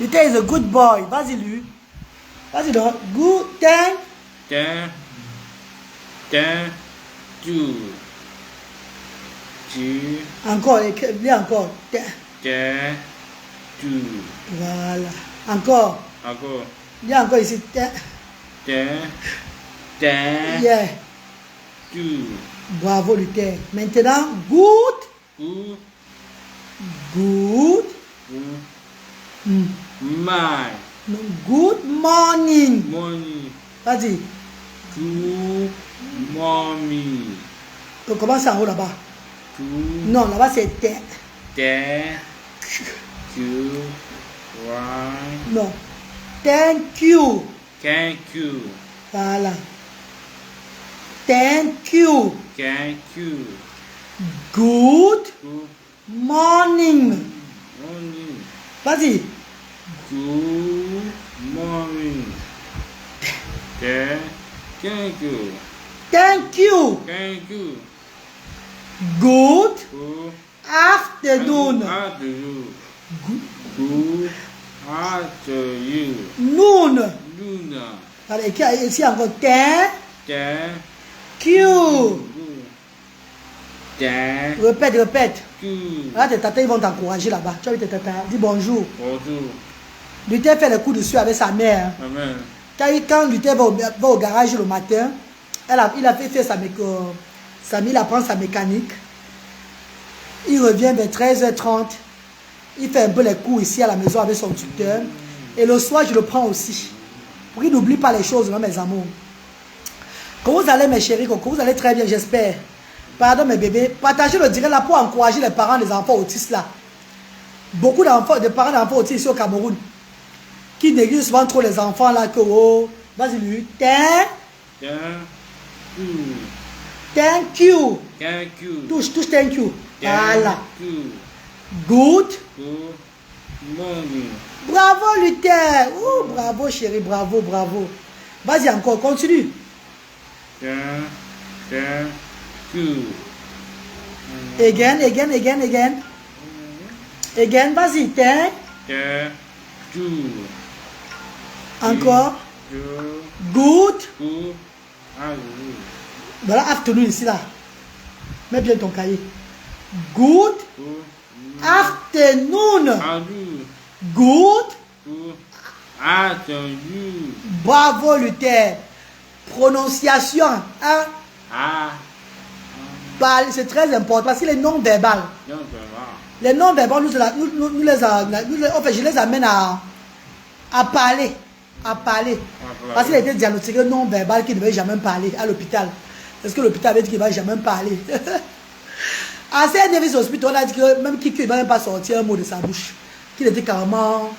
Luther is a good boy. Vas-y, lui. Vas-y, donc. Good. Thank. Thank you. Encore, lis encore. Thank you. Voilà. Encore. Encore. Lis encore ici. Thank Yeah. you. Bravo, Luther. Maintenant, good. Good. Good. My No, good morning. money. Vas-y. Good mommy. On commence en haut là-bas. Good. Non, là-bas c'est Thank you. Right. Non. Thank you. Thank you. Voilà. Thank you. Thank you. Good Good morning. morning. Vas-y. Good morning. Thank you. Thank you. Thank you. Good Good afternoon. afternoon. Good afternoon. Noon. Luna. Voilà, et ici encore. Thank Thank you. Thank Répète. you. Là, tes tatas, ils vont t'encourager là-bas. Tu as vu tes tatas. Dis bonjour. Bonjour. Luther fait le coup de sueur avec sa mère. Amen. Quand Luther va au garage le matin, il a fait il apprend sa mécanique. Il revient vers 13h30. Il fait un peu les cours ici à la maison avec son tuteur. Et le soir, je le prends aussi. Pour qu'il n'oublie pas les choses, non, mes amours. Comment vous allez, mes chéris? Comment vous allez très bien, j'espère. Pardon, mes bébés. Partagez le direct là pour encourager les parents des enfants autistes là. Beaucoup de parents d'enfants autistes ici au Cameroun qui négligent souvent trop les enfants là que oh, vas-y lui. Thank you. Thank you. Touche, thank you. Voilà. Thank you. Good. Good morning. Bravo Luther. Oh, bravo chérie, bravo. Vas-y encore, continue. Thank you. Again. Again, vas-y. Thank. You. Encore. You. Good. Good afternoon. Voilà, afternoon ici là. Mets bien ton cahier. Good Good afternoon. afternoon. Good. Good afternoon. Bravo Luther. Prononciation. Hein? C'est très important parce que les noms verbales. Les noms verbales, je les amène à parler. Parce qu'il a été diagnostiqué non verbal qu'il ne devait jamais parler à l'hôpital. Parce que l'hôpital avait dit qu'il ne va jamais parler. À Saint-David Hospital, on a dit que même qu'il ne va même pas sortir un mot de sa bouche. Qu'il était carrément.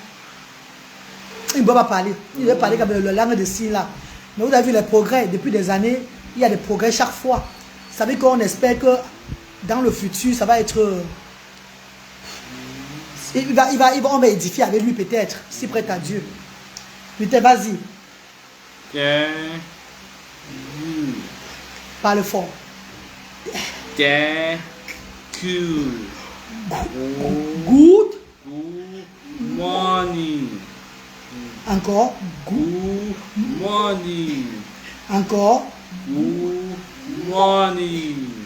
Il ne peut pas parler. Il devait parler comme la langue de signes là. Mais vous avez vu les progrès. Depuis des années, il y a des progrès chaque fois. Vous savez qu'on espère que dans le futur, ça va être. On va édifier avec lui peut-être, si prête à Dieu. Luther, vas-y. Thank you. Parle fort. Thank you. Good. Good morning. Encore. Good morning. Encore. Good morning.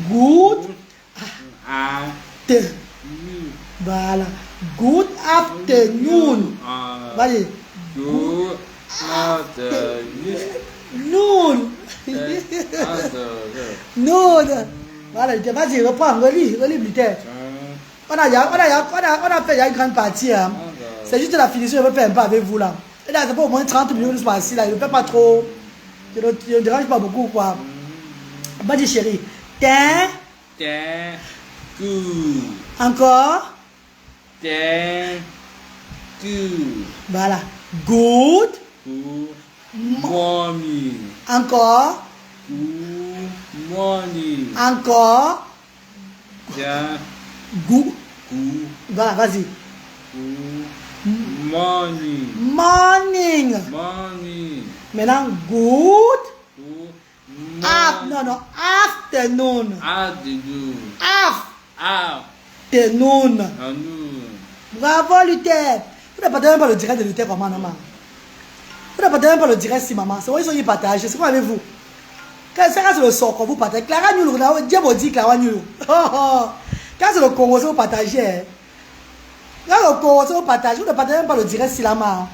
Good. Afternoon. Voilà. Good afternoon. Vas-y. Good afternoon. Noon. Noon. Voilà, vas-y, reprends, relis Luther. On a fait il y a une grande partie. Hein. C'est juste la finition, je veux faire un peu avec vous là. Et là, c'est pas au moins 30 minutes par-ci là. Je ne fais pas trop. Je ne dérange pas beaucoup quoi. Vas-y chérie. Thank you. Encore. Thank you. Voilà. Good. Good morning. Encore. Good morning. Encore. Thank Good. you. Voilà, vas-y. Good morning. Morning. Morning. Maintenant, good. Good Non, afternoon. afternoon. Afternoon. Afternoon. Bravo, Luther. Vous ne partagez même pas le direct de Luther comment, maman. Vous ne partagez même pas le direct si, maman. C'est vrai, ils sont y partagés. C'est quoi avec vous? Quand c'est le sort, quand vous partagez. Clara Nyoulou, Dieu m'a dit Clara Nyoulou. Quand c'est le Congo, vous partagez. Quand le Congo, vous partagez. Vous ne partagez même pas le direct si, la maman.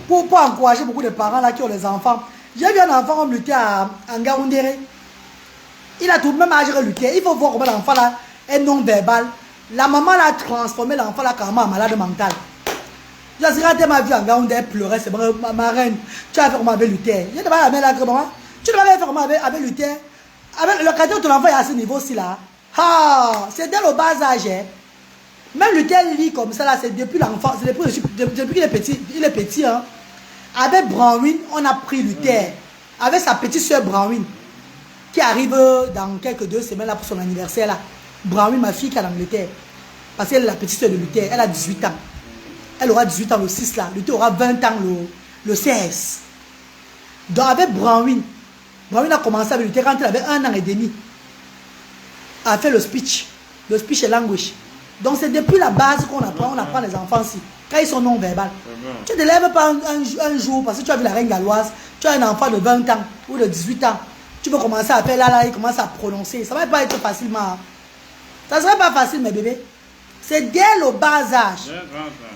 Pour encourager beaucoup de parents là qui ont les enfants. J'ai vu un enfant comme Luther à Ngaoundéré. Il a tout le même âge que Luther. Il faut voir comment l'enfant là est non verbal. La maman l'a transformé l'enfant là carrément en malade mental. J'ai regardé ma vie en Ngaoundéré pleurer. C'est ma reine. Tu as fait comment avec Luther? Je te demande à la maman. Tu devrais faire comment avec Luther? Avec le cadeau de ton enfant est à ce niveau-ci là. Ah, c'est dès le bas âge. Hein. Même Luther lit comme ça là, c'est depuis l'enfant, c'est depuis qu'il est petit. Il est petit hein. Avec Branwyn, on a pris Luther. Avec sa petite soeur Branwyn, qui arrive dans quelques 2 semaines là pour son anniversaire là. Branwyn, ma fille qui est en Angleterre. Parce qu'elle est la petite soeur de Luther. Elle a 18 ans. Elle aura 18 ans le 6 là. Luther aura 20 ans le 16. Donc avec Branwyn a commencé avec Luther quand il avait 1 an et demi. A fait le speech. Le speech et language. Donc c'est depuis la base qu'on apprend les enfants aussi. Quand ils sont non-verbales. Tu ne te lèves pas un jour parce que tu as vu la reine galloise, tu as un enfant de 20 ans ou de 18 ans. Tu veux commencer à faire là, il commence à prononcer. Ça ne va pas être facilement. Ça ne serait pas facile, mes bébés. C'est dès le bas âge.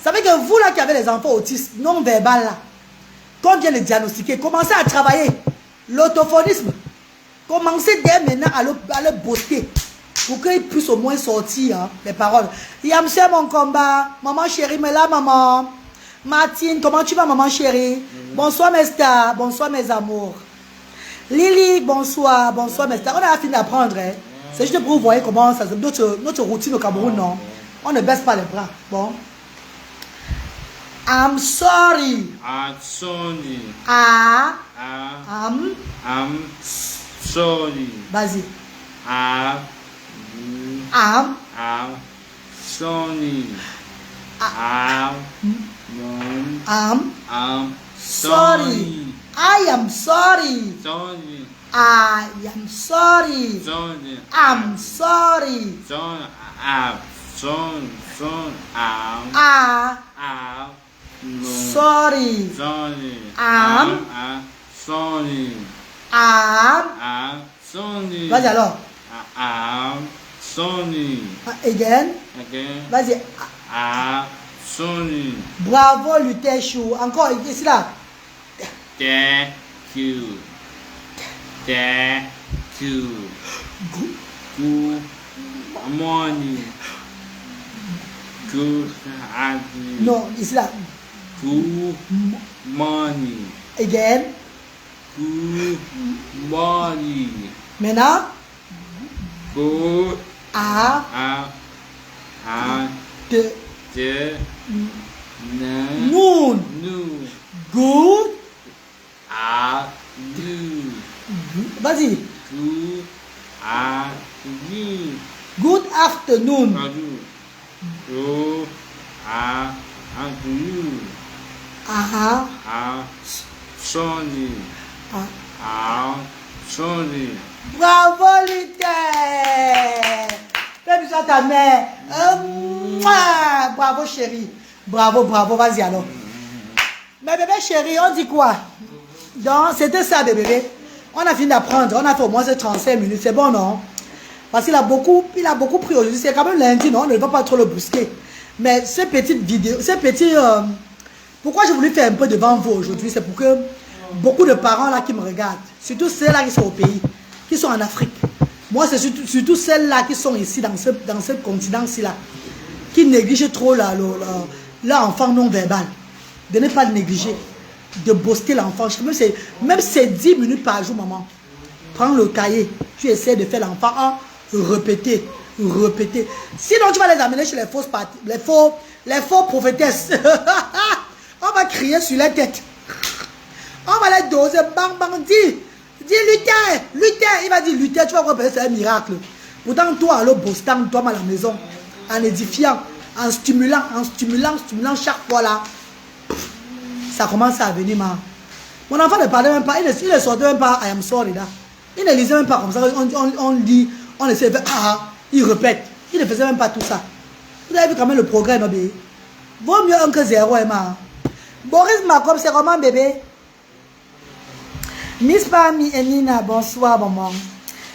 Ça veut dire que vous là qui avez les enfants autistes non-verbales là, qu'on vient les diagnostiquer, commencez à travailler. L'autophonisme. Commencez dès maintenant à le booster. Pour qu'ils puissent au moins sortir hein, les paroles. Yamse mon combat. Maman chérie, mais là maman. Martine, comment tu vas maman chérie? Bonsoir mes stars, bonsoir mes amours. Lily, bonsoir, bonsoir mes stars. On a fini d'apprendre. Hein. C'est juste pour vous voir comment ça se notre routine au Cameroun, non? On ne baisse pas les bras. Bon. I'm sorry. I'm sorry. I'm sorry. Vas-y. I'm sorry. Sorry. I am sorry. Sorry. I am sorry. Sorry. I'm sorry. Sorry. Sorry. Sorry. Sorry. Sorry. Vas-y alors. Sorry. Again. Again. Vas-y. Sorry. Bravo Luther Chou. Encore ici là. Thank you. Thank you. Good morning. Good afternoon. Non, ici là. Good morning. Again. Good morning. Maintenant. Good De noon. Good. Afternoon. Vas-y. Good afternoon. Good afternoon. Good afternoon. Sunny. Sunny. Bravo Luther. Fais ça ta mère. Bravo chérie. Bravo, bravo. Vas-y alors. Mais bébé chérie, on dit quoi? Donc c'était ça bébé. On a fini d'apprendre. On a fait au moins 35 minutes. C'est bon non? Parce qu'il a beaucoup pris aujourd'hui. C'est quand même lundi, non? On ne va pas trop le brusquer. Mais ces petites vidéos, ces petits... pourquoi j'ai voulu faire un peu devant vous aujourd'hui? C'est pour que beaucoup de parents là qui me regardent, surtout celles-là qui sont au pays, qui sont en Afrique. Moi, c'est surtout celles-là qui sont ici, dans ce continent-ci là, qui négligent trop l'enfant non verbal. De ne pas le négliger. De booster l'enfant. Même c'est 10 minutes par jour, maman. Prends le cahier. Tu essaies de faire l'enfant répéter. Sinon, tu vas les amener chez les faux prophétesses. On va crier sur la tête. On va les doser. Bang, bang, dis Luther. Il va dire Luther, tu vas voir, c'est un miracle. Pourtant, toi, le boostant, toi, à la maison, en édifiant, en stimulant chaque fois là. Ça commence à venir, mon enfant ne parlait même pas, il ne sortait même pas I am sorry là. Il ne lisait même pas comme ça. On dit, on essaie de faire il répète. Il ne faisait même pas tout ça. Vous avez vu quand même le progrès, non, bébé? Vaut mieux 1 que 0, Emma. Boris Macom, c'est comment, bébé? Miss Pami et Nina, bonsoir, maman.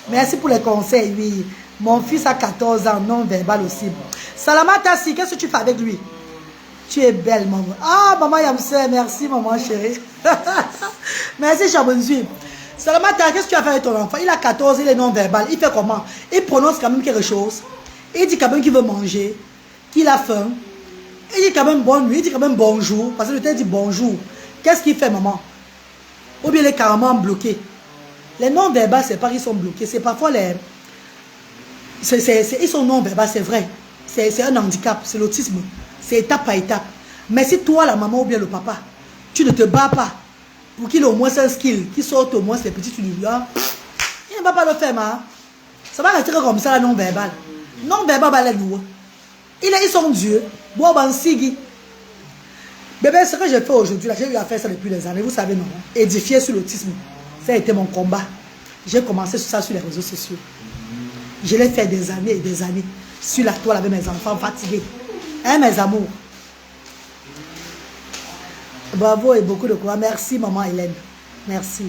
Merci pour les conseils, oui. Mon fils a 14 ans, non verbal aussi. Salama Tassi, qu'est-ce que tu fais avec lui? Tu es belle, maman. Ah, maman Yamse, merci, maman chérie. Merci, Chabonzui. Salama Tassi, qu'est-ce que tu as fait avec ton enfant? Il a 14, il est non verbal. Il fait comment? Il prononce quand même quelque chose. Il dit quand même qu'il veut manger, qu'il a faim. Il dit quand même bonne nuit, il dit quand même bonjour. Parce que le temps dit bonjour. Qu'est-ce qu'il fait, maman? Ou bien il est carrément bloqué. Les non-verbales, c'est pas qu'ils sont bloqués. C'est parfois les... ils sont non-verbales, c'est vrai. C'est un handicap, c'est l'autisme. C'est étape par étape. Mais si toi, la maman ou bien le papa, tu ne te bats pas pour qu'il ait au moins un skill, qu'il sorte au moins les petits, tu lui dis, ah, il ne va pas le faire, ma. Ça va rester comme ça, la non-verbale. Non-verbale, bah, ils sont Dieu. Bébé, ce que j'ai fait aujourd'hui, j'ai eu à faire ça depuis des années, vous savez, non? Édifier sur l'autisme. Ça a été mon combat. J'ai commencé ça sur les réseaux sociaux. Je l'ai fait des années et des années. Sur la toile avec mes enfants fatigués. Hein, mes amours? Bravo et beaucoup de courage. Merci, maman Hélène. Merci.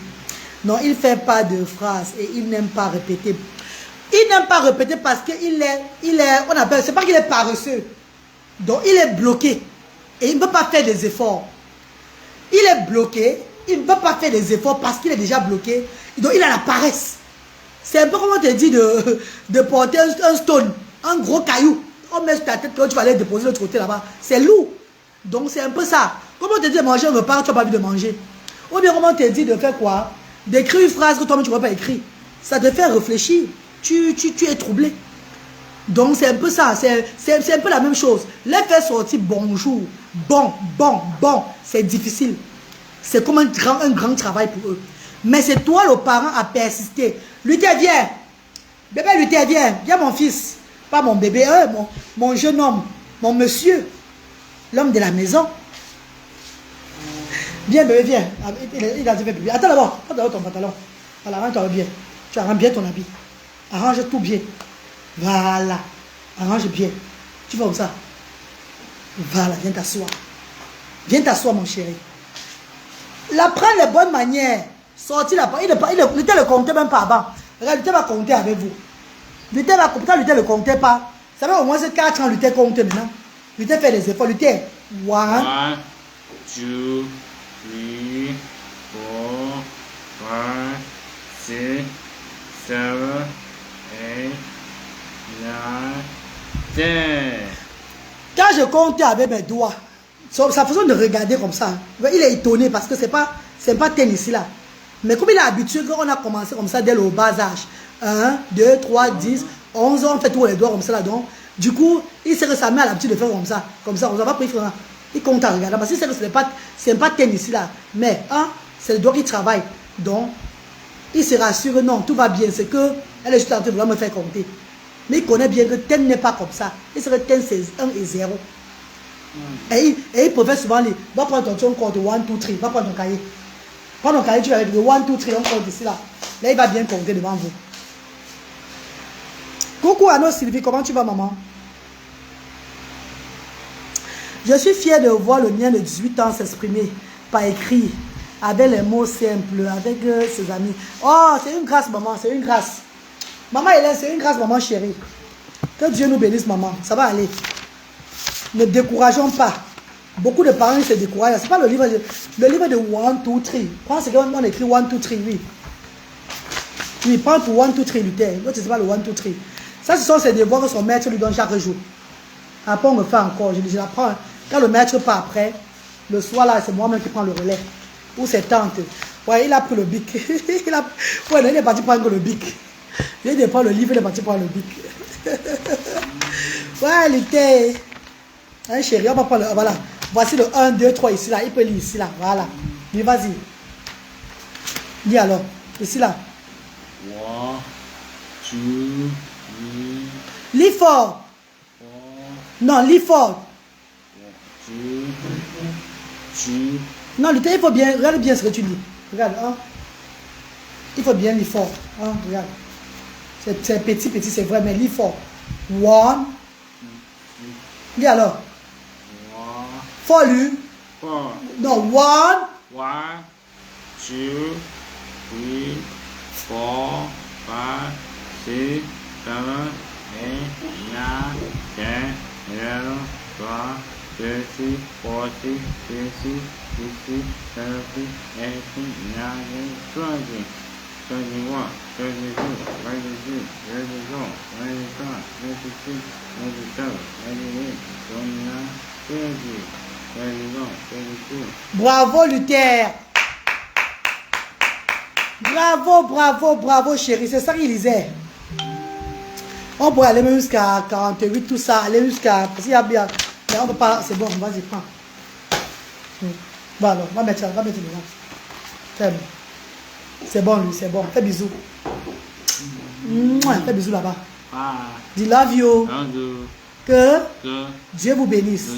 Non, il ne fait pas de phrases et il n'aime pas répéter. Il n'aime pas répéter parce qu'il est, on appelle, c'est pas qu'il est paresseux. Donc, il est bloqué. Et il ne peut pas faire des efforts. Il est bloqué. Il ne peut pas faire des efforts parce qu'il est déjà bloqué. Donc, il a la paresse. C'est un peu comme on te dit de porter un stone, un gros caillou. On met sur ta tête quand tu vas aller déposer de l'autre côté là-bas. C'est lourd. Donc, c'est un peu ça. Comment on te dit de manger un repas, tu n'as pas envie de manger. Ou bien comment on te dit de faire quoi? D'écrire une phrase que toi-même tu ne vas pas écrire. Ça te fait réfléchir. Tu es troublé. Donc, c'est un peu ça. C'est un peu la même chose. Les faire sortir bonjour, bon, c'est difficile. C'est comme un grand travail pour eux. Mais c'est toi, le parent, à persister. Luther, viens. Bébé, Luther, viens. Viens, mon fils. Pas mon bébé, mon jeune homme, mon monsieur. L'homme de la maison. Viens, bébé, viens. Il a dit, bébé. Attends d'abord. Attends d'abord ton pantalon. Voilà, arrange-toi bien. Tu arranges bien ton habit. Arrange tout bien. Voilà. Arrange bien. Tu vois comme ça. Voilà, viens t'asseoir. Viens t'asseoir, mon chéri. La prendre les bonnes manières. Sortir la part. Il ne le comptait même pas avant. Regarde, Luther va compter avec vous. Luther va compter, Luther ne le comptait pas. Ça fait au moins 4 ans, Luther compte maintenant. Luther fait des efforts. Luther, 1, 2, 3, 4, 5, 6, 7, 8, 9, 10. Quand je comptais avec mes doigts, sa façon de regarder comme ça, il est étonné parce que c'est pas tennis là. Mais comme il est habitué, qu'on a commencé comme ça dès le bas âge. 1, 2, 3, 10, 11 ans, on fait tous les doigts comme ça là. Donc, du coup, il sait que sa mère a l'habitude de faire comme ça. Comme ça, on ne va pas pris. Il compte à regarder. Parce qu'il sait que ce n'est pas tennis là. Mais, c'est le doigt qui travaille. Donc, il se rassure, non, tout va bien. C'est que elle est juste en train de vouloir me faire compter. Mais il connaît bien que ten n'est pas comme ça. Il sait que ten c'est 1 et 0. Et il préfère souvent dire, va prendre ton compte 1, 2, 3. Va prendre ton cahier. Prends ton cahier, tu vas avec le 1, 2, 3, on compte ici là. Là, il va bien compter devant vous. Coucou Anno Sylvie, comment tu vas, maman? Je suis fière de voir le mien de 18 ans s'exprimer par écrit, avec les mots simples, avec ses amis. Oh, c'est une grâce, maman, c'est une grâce. Maman Hélène, c'est une grâce, maman chérie. Que Dieu nous bénisse, maman. Ça va aller. Ne décourageons pas. Beaucoup de parents se découragent. Ce n'est pas le livre de 1, 2, 3. Prends ce qu'on écrit 1, 2, 3, oui. Oui, prends pour 1, 2, 3, Luther. L'autre, ce n'est pas le 1, 2, 3. Ça, ce sont ses devoirs que son maître lui donne chaque jour. Après, on me fait encore. Je la prends. Quand le maître part après, le soir, là, c'est moi-même qui prends le relais. Ou ses tantes. Ouais, il a pris le bic. Il est parti prendre le bic. Il est prendre le livre, il est parti prendre le bic. Ouais, Luther. Hein, chérie, on va prendre le... Voilà. Voici le 1, 2, 3 ici, là. Il peut lire ici, là. Voilà. Dis, vas-y. Dis alors. Ici, là. 1, 2, 3. Lis fort. 4. Non, lis fort. 2, 2. Non, Luther, il faut bien... Regarde bien ce que tu lis. Regarde, hein. Il faut bien lire fort. Hein, regarde. C'est petit, c'est vrai, mais lis fort. 1, 2, 3, 4, 5, 6, 7, 8, 9, 10. Dis alors. For lui. Non, 1, 2, 3, 4, 5, 6, 7, 8, 9, 10, 11, 12, 13, 14, 15, 16, 17, 18, 19, 20, 21, 22, 23, 24, 25, 26, 27, 28, 29, 30. Bravo Luther. Bravo, bravo, bravo chérie. C'est ça qu'il disait. On pourrait aller même jusqu'à 48, tout ça. Aller jusqu'à... Parce qu'il y a bien... Mais on ne peut pas... C'est bon, vas-y, prends. Bon alors, on va mettre ça. On va mettre dedans. C'est bon. C'est bon lui, c'est bon. Fais bisous. Fais bisous là-bas. Dis love you. Que Dieu vous bénisse.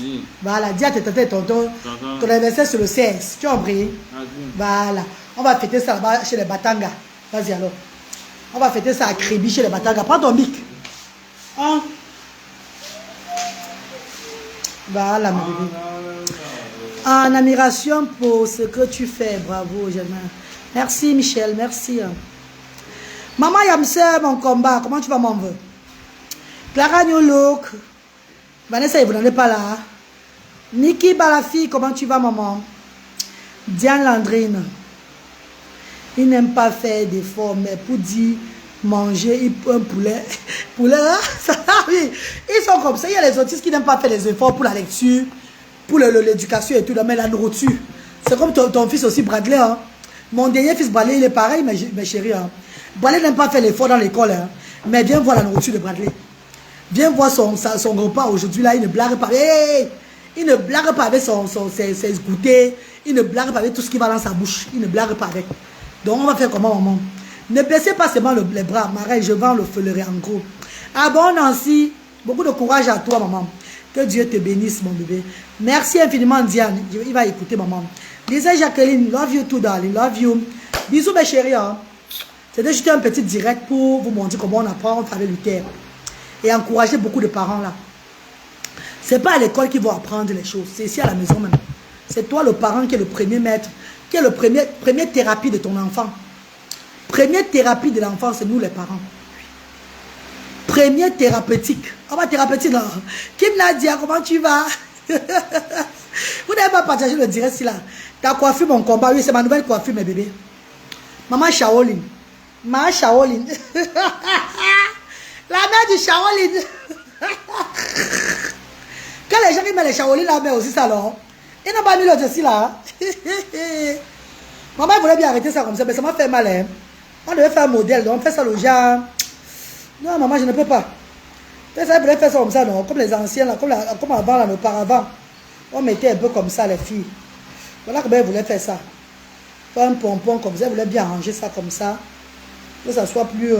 Voilà, dis à tes tantes et tontons, ton anniversaire c'est le 16. Tu as compris? Voilà. On va fêter ça là-bas chez les Batanga. Vas-y alors. On va fêter ça à Crébi chez les Batanga. Prends ton bic. Hein? Voilà, mon bébé. En admiration pour ce que tu fais. Bravo, Germain. Merci, Michel. Merci. Maman Yamse, mon combat. Comment tu vas, mon vœu? Clara New Look. Vanessa, vous n'en êtes pas là. Niki Balafi, comment tu vas, maman? Diane Landrine. Il n'aime pas faire d'efforts, mais pour dire manger un poulet. Poulet, hein? Oui. Ils sont comme ça. Il y a les autistes qui n'aiment pas faire des efforts pour la lecture, pour l'éducation et tout, mais la nourriture. C'est comme ton fils aussi, Bradley. Hein? Mon dernier fils, Bradley, il est pareil, mes chéris. Hein? Bradley n'aime pas faire l'effort dans l'école, hein? Mais viens voir la nourriture de Bradley. Viens voir son repas aujourd'hui, là, il ne blague pas. Hey! Il ne blague pas avec ses goûters. Il ne blague pas avec tout ce qui va dans sa bouche. Il ne blague pas avec. Donc, on va faire comment, maman? Ne baissez pas seulement les bras. Marie, je vends le feulerai en gros. Ah bon, Nancy, beaucoup de courage à toi, maman. Que Dieu te bénisse, mon bébé. Merci infiniment, Diane. Il va écouter, maman. Lisa Jacqueline, love you too, darling. Love you. Bisous, mes chéris. Hein? C'était juste un petit direct pour vous montrer comment on apprend avec Luther. Et encourager beaucoup de parents là. Ce n'est pas à l'école qu'ils vont apprendre les choses. C'est ici à la maison même. C'est toi le parent qui est le premier maître, qui est le première thérapie de ton enfant. Première thérapie de l'enfant, c'est nous les parents. Première thérapeutique. On va thérapeutique là. Kim Nadia, comment tu vas? Vous n'avez pas partagé le direct ici là. Ta coiffure, mon combat. Oui, c'est ma nouvelle coiffure, mes bébés. Maman Shaolin. Maman Shaolin. La mère du Shaolin. Quand les gens qui mettent les Shaolin, la mère aussi ça alors. Ils n'ont pas mis l'autre aussi là. Maman voulait bien arrêter ça comme ça, mais ça m'a fait mal. Hein. On devait faire un modèle, donc on fait ça le genre. Non, maman, je ne peux pas. Ça voulait faire ça comme ça, non. Comme les anciens, là, comme avant, là, auparavant. On mettait un peu comme ça, les filles. Voilà comment elle voulait faire ça. Faire un pompon comme ça, elle voulait bien arranger ça comme ça. Que ça soit plus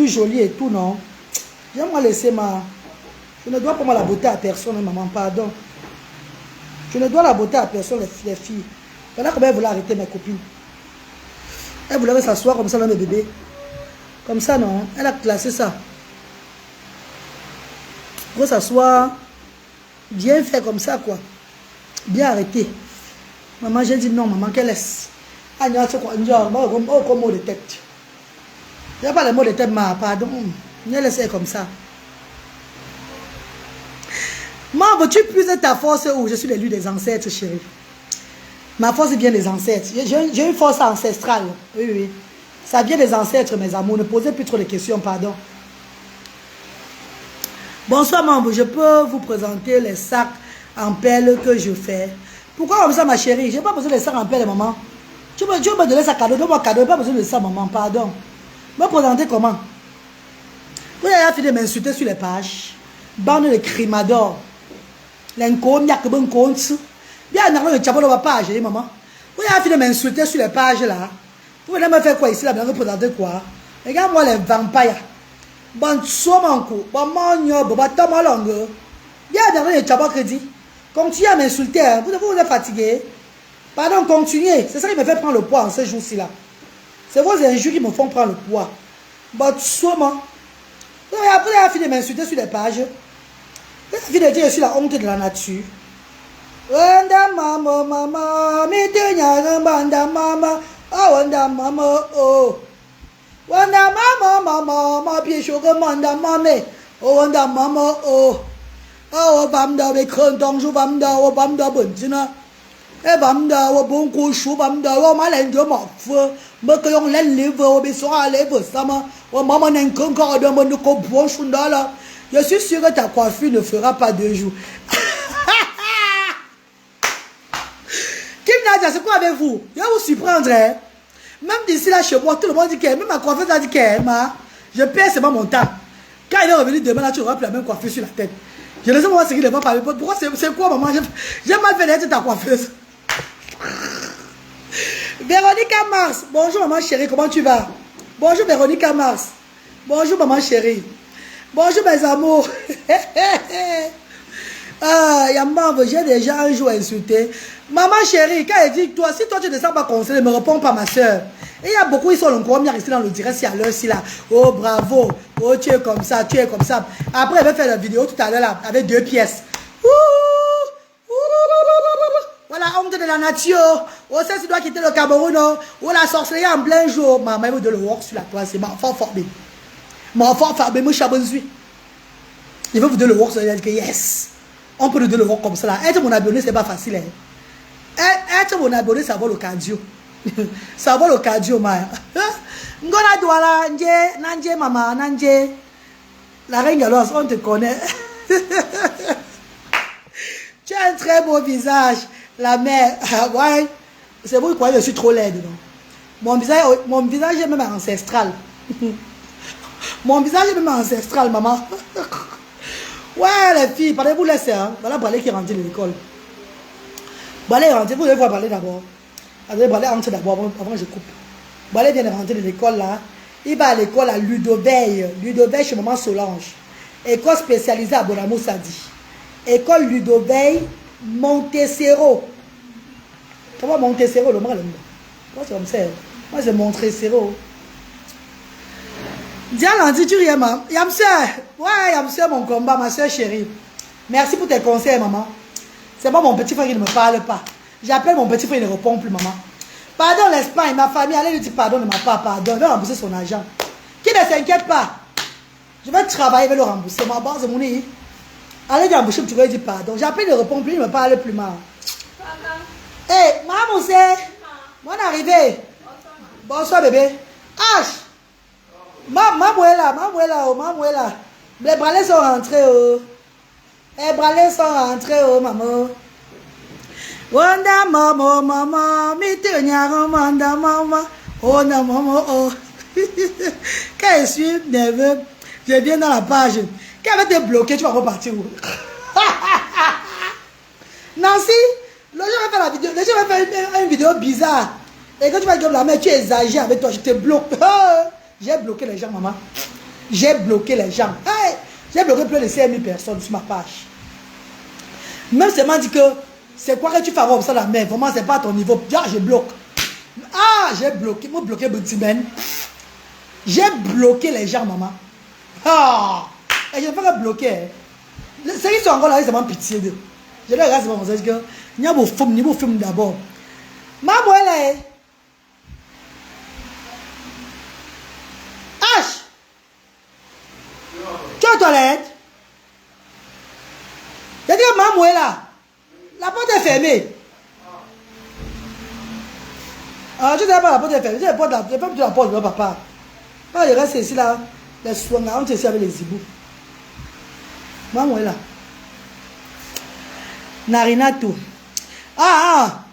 joli et tout, non. Viens-moi laisser ma... Je ne dois pas la beauté à personne, maman, pardon. Je ne dois la beauté à personne, les filles. Voilà comment elle voulait arrêter mes copines. Elle voulait s'asseoir comme ça dans mes bébés. Comme ça, non. Elle a classé ça. Pour s'asseoir. Bien fait comme ça, quoi. Bien arrêté. Maman, j'ai dit non, maman, qu'elle laisse. Ah, il y a un mot de tête. Il n'y a pas le mot de tête, ma pardon. Je laisse comme ça. Moi, veux-tu puiser ta force où je suis l'élu des ancêtres, chérie? Ma force vient des ancêtres. J'ai une force ancestrale. Oui, oui. Ça vient des ancêtres, mes amours. Ne posez plus trop de questions, pardon. Bonsoir, maman. Je peux vous présenter les sacs en perles que je fais. Pourquoi comme ça, ma chérie? Je n'ai pas besoin de sacs en perles, maman. Tu veux me donner ça cadeau? Donne-moi cadeau. Je n'ai pas besoin de ça, maman. Pardon. Me présenter comment? Vous avez fini de m'insulter sur les pages. Bande de crimadors. L'incon, a que bon compte. Bien, on a le chapeau de ma page, maman. Vous avez fini de m'insulter sur les pages là. Vous venez me faire quoi ici là? Vous présenter quoi? Regarde-moi les vampires. Bon, soit mon coup. Bon, mon bon, ma langue. Bien, on a le chapeau crédit. Continuez à m'insulter. Vous êtes fatigué. Pardon, continuez. C'est ça qui me fait prendre le poids en ces jours-ci là. C'est vos injures qui me font prendre le poids. Bon, soit mon. Vous avez fini de m'insulter sur les pages. La fille de Dieu, je suis la honte de la nature. Wanda mama mama, mi te nyaga banda mama, ah wanda mama oh. Wanda mama mama, ma pied chaud manda mame, oh wanda mama oh. Oh bamda be kentang jou bamda, oh bamda buntina. Eh bamda, oh bon coup chou bamda, oh malin de ma feu, me que yon len livre, oh besoin à lèvres sama, oh maman n'a qu'encore de mon coup bon chundala. Je suis sûr que ta coiffure ne fera pas 2 jours. Kim Nadia, c'est quoi avec vous? Je vais vous surprendre. Hein? Même d'ici là chez moi, tout le monde dit qu'elle, même ma coiffeuse a dit qu'elle, je perds seulement mon temps. Quand il est revenu demain, là, tu auras plus la même coiffure sur la tête. Je ne sais pas ce qu'il ne va pas. Pourquoi c'est quoi, maman? J'ai mal fait d'être ta coiffeuse. Véronica Mars. Bonjour, maman chérie, comment tu vas? Bonjour, Véronica Mars. Bonjour, maman chérie. Bonjour, mes amours. Ah, Yamman, j'ai déjà un jour insulté. Maman chérie, quand elle dit, toi, si toi tu ne sens pas conseiller, ne me réponds pas, ma soeur. Et il y a beaucoup, ils sont encore bien restés dans le direct, c'est à l'heure, si là. Oh, bravo. Oh, tu es comme ça, tu es comme ça. Après, elle va faire la vidéo tout à l'heure, là, avec 2 pièces. Voilà, honte de la nature. Oh, ça, tu dois quitter le Cameroun. Oh, la sorcellerie en plein jour. Maman, il veut de le work sur la toile, c'est ma enfant formé. Mon enfant formé, moi, je suis. Il veut vous donner le work sur la toile, yes. On peut nous donner le work comme ça, là. Être mon abonné, c'est pas facile, hein. Être mon abonné, ça vaut le cardio. Ça vaut le cardio, Maya. Ngona douala, nanje, maman, nanje. La reine Galoise, on te connaît. Tu as un très beau visage. La mère, ouais. C'est vous qui croyez que je suis trop laide, non? Mon visage est même ancestral. Mon visage est même ancestral, maman. Ouais, les filles, parlez-vous laisser, hein. Voilà Balé qui est rentré de l'école. Balé est rentré, vous devez voir Balé d'abord. Allez, Balé rentre d'abord, avant je coupe. Balé vient de rentrer de l'école là. Il va à l'école à Ludoveil. Ludoveil chez maman Solange. École spécialisée à Bonamo Sadi. École Ludoveil Montessero. Comment Montessero, le mal? Moi c'est comme ça. Moi c'est Montessero. Diane, dit tu rien, maman. Yamse, ouais, Yamse, mon combat, ma soeur chérie. Merci pour tes conseils, maman. C'est pas mon petit frère qui ne me parle pas. J'appelle mon petit frère, il ne répond plus, maman. Pardon, l'Espagne, ma famille, allez lui dire pardon de ma part, pardon, je vais rembourser son argent. Qui ne s'inquiète pas. Je vais travailler, je vais le rembourser. Ma base, mon nez. Allez lui embaucher, tu vas lui dire pardon. J'appelle, il ne répond plus, il ne me parle plus, maman. Hé, hey, maman, c'est. Bonne arrivée. Bonsoir, bébé. H. Maman est là, maman est là. Les bralets sont rentrés, oh. Les bralets sont rentrés, oh, maman. Wanda maman, maman, mi te nyara manda maman. Oh, non, maman, oh. Quand je suis nerveux, je viens dans la page. Quand elle va te bloquer, tu vas repartir où? Nancy, le jour va faire la vidéo, le jour va faire une vidéo bizarre. Et quand tu vas dire la mère, tu exagères avec toi, je te bloque. J'ai bloqué les gens, maman. J'ai bloqué les gens. Hey, j'ai bloqué plus de 5000 personnes sur ma page. Même si elle m'a dit que c'est quoi que tu fais comme ça la mère, vraiment c'est pas à ton niveau. Ah, je bloque. Ah, j'ai bloqué. Moi, bloqué Boutimen. J'ai bloqué les gens, maman. Ah, et je ne vais pas bloquer. Ceux qui sont encore là, ils ont pitié d'eux. Je leur regarde, c'est que il y a vos films d'abord. Maman, elle est. H. Tu es aux toilettes? J'ai dit que maman est là. La porte est fermée. Ah, je ne sais pas, la porte est fermée. Je n'ai pas la porte de papa. Quand je reste ici, là, les soins, on est ici avec les zibous. Maman est là. Narinato.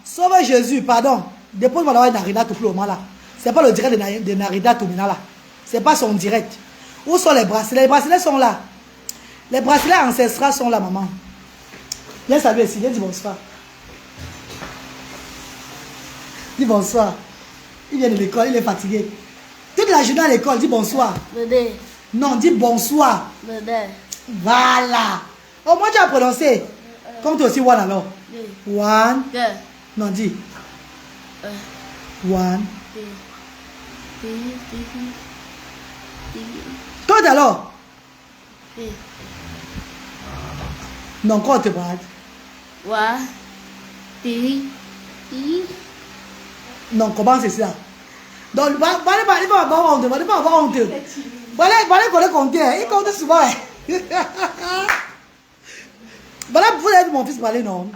Sauve Jésus, pardon. Dépose-moi d'avoir Narinato pour le moment là. C'est pas le direct de Narinato maintenant là. C'est pas son direct. Où sont les bracelets? Les bracelets sont là. Les bracelets ancestrales sont là, maman. Viens saluer ici, viens dire bonsoir. Dis bonsoir. Il vient de l'école, il est fatigué. Toute la journée à l'école, dis bonsoir. Bébé. Non, dis bonsoir. Bébé. Voilà. Au moins tu as prononcé. Comme toi aussi, one alors. One. Non, dis. One. Toi alors. Non, quand on te brade. Wa. Ti. I. Non, comment c'est ça? Donc, va pas avoir honte. Va pas avoir honte. Voilà, qu'on est compté. Il compte souvent. Voilà, vous avez vu mon fils parler, non?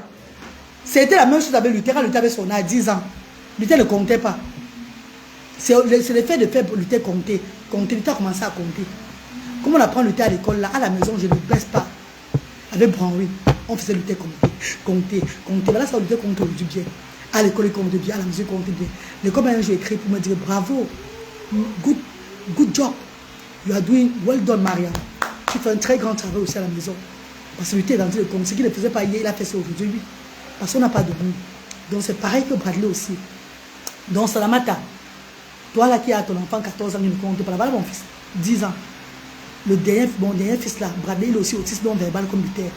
C'était la même chose avec Luther. Quand Luther avait son âge, 10 ans. Luther ne comptait pas. C'est le fait de faire Luther compter. Luther a commencé à compter. Comme on apprend Luther à l'école, là, à la maison, je ne baisse pas. Avec Branwyn, on faisait Luther compter. Voilà, ça, Luther compte du bien. À l'école, il compte bien. À la maison, il compte bien. L'école, maintenant, j'ai écrit pour me dire bravo. Good job. You are doing well done, Maria. Tu fais un très grand travail aussi à la maison. Parce que Luther est dans le compte. Ce qu'il ne faisait pas hier, il a fait ça aujourd'hui. Parce qu'on n'a pas de nous. Donc c'est pareil que Bradley aussi. Donc Salamata, toi là qui as ton enfant 14 ans, il ne compte pas. Voilà mon fils, 10 ans. Mon dernier fils là, Bradley, il est aussi autiste non verbal comme Luther.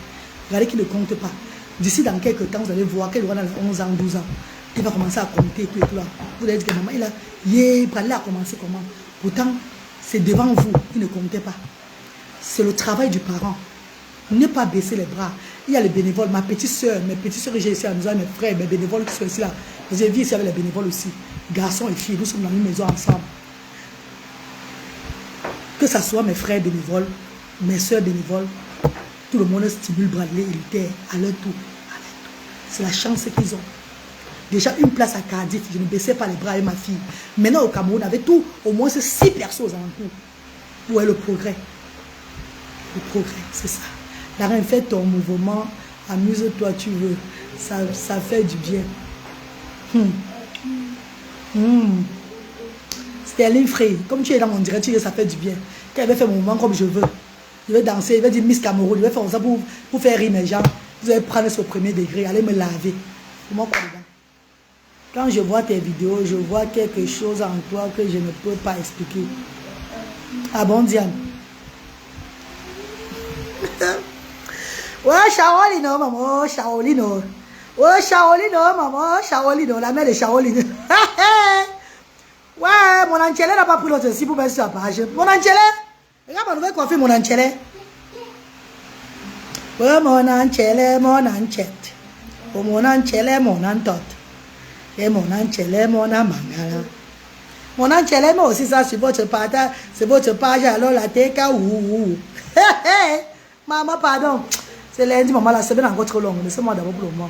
Regardez qu'il ne compte pas. D'ici dans quelques temps, vous allez voir qu'il aura dans les 11 ans, 12 ans. Il va commencer à compter tout et tout là. Vous allez dire que maman, Bradley a commencé comment? Pourtant, c'est devant vous, il ne comptait pas. C'est le travail du parent. Ne pas baisser les bras. Il y a les bénévoles, ma petite soeur, mes petites soeurs que j'ai ici à la maison, mes frères, mes bénévoles qui sont ici là. J'ai vu ici avec les bénévoles aussi. Garçons et filles, nous sommes dans une maison ensemble. Que ce soit mes frères bénévoles, mes soeurs bénévoles, tout le monde stimule Bradley et Luther à leur tour. C'est la chance qu'ils ont. Déjà une place à Cardiff, je ne baissais pas les bras avec ma fille. Maintenant au Cameroun, avec tout, au moins 6 personnes aux alentours. Où est le progrès? Le progrès, c'est ça. La reine, fais ton mouvement, amuse-toi, tu veux. Ça fait du bien. Sterling Frey, comme tu es dans mon direct, tu dis ça fait du bien. Quand il va faire mon mouvement comme je veux, je vais danser, il va dire Miss Cameroun, je vais faire ça pour faire rire mes gens. Vous allez prendre ce premier degré, allez me laver. Comment quoi dedans? Quand je vois tes vidéos, je vois quelque chose en toi que je ne peux pas expliquer. Ah bon, Diane? Ouais, Shaolino, maman, Shaolino. Ouais, Shaolino, maman, Shaolino, la mère de Shaolino. Ouais, mon Ancelé n'a pas pris l'autre ici pour mettre sur la page. Mon Ancelé, regarde ma nouvelle coiffure, mon Ancelé. Ouais, mon Ancelé, mon Anchette. Oh, mon Ancelé, mon Antot. Et mon Ancelé, mon Amangala. Mon Ancelé, moi aussi, ça, c'est votre page, alors la teka, ouh. Maman, pardon. C'est lundi, maman, la semaine encore trop longue. Laissez-moi d'abord pour le moment.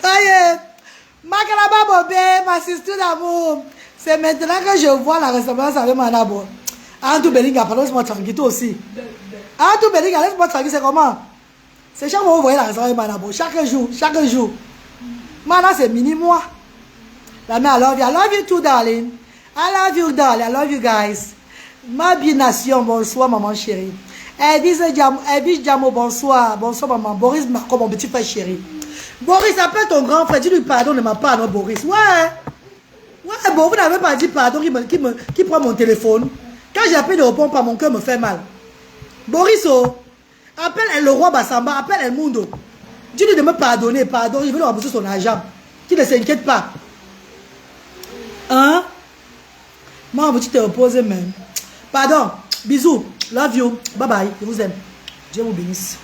Aïe, ma calaba bobé, ma sister d'amour. C'est maintenant que je vois la ressemblance avec Manabo. Antou Belinga, pardon, laisse-moi tranquille, toi aussi. Antou Belinga, laisse-moi tranquille, c'est comment? C'est chaque fois que vous voyez la ressemblance avec Manabo. Chaque jour. Maintenant, c'est mini-moi. La mère, I love you too, darling. I love you, darling. I love you, guys. Ma bination, bonsoir, maman chérie. Elle dit Djamo, bonsoir. Bonsoir, maman. Boris Marco, mon petit frère chéri. Boris, appelle ton grand frère. Dis-lui pardon de ma part, non, Boris. Ouais, bon, vous n'avez pas dit pardon qui prend mon téléphone. Quand j'appelle, ne répond pas, mon cœur me fait mal. Boris, appelle le roi Bassamba, appelle El Mundo. Dis-lui de me pardonner, pardon, je vais lui rembourser son argent. Qu'il ne s'inquiète pas. Hein? Moi, tu te reposes même. Pardon, bisous, love you, bye bye, je vous aime. Dieu vous bénisse.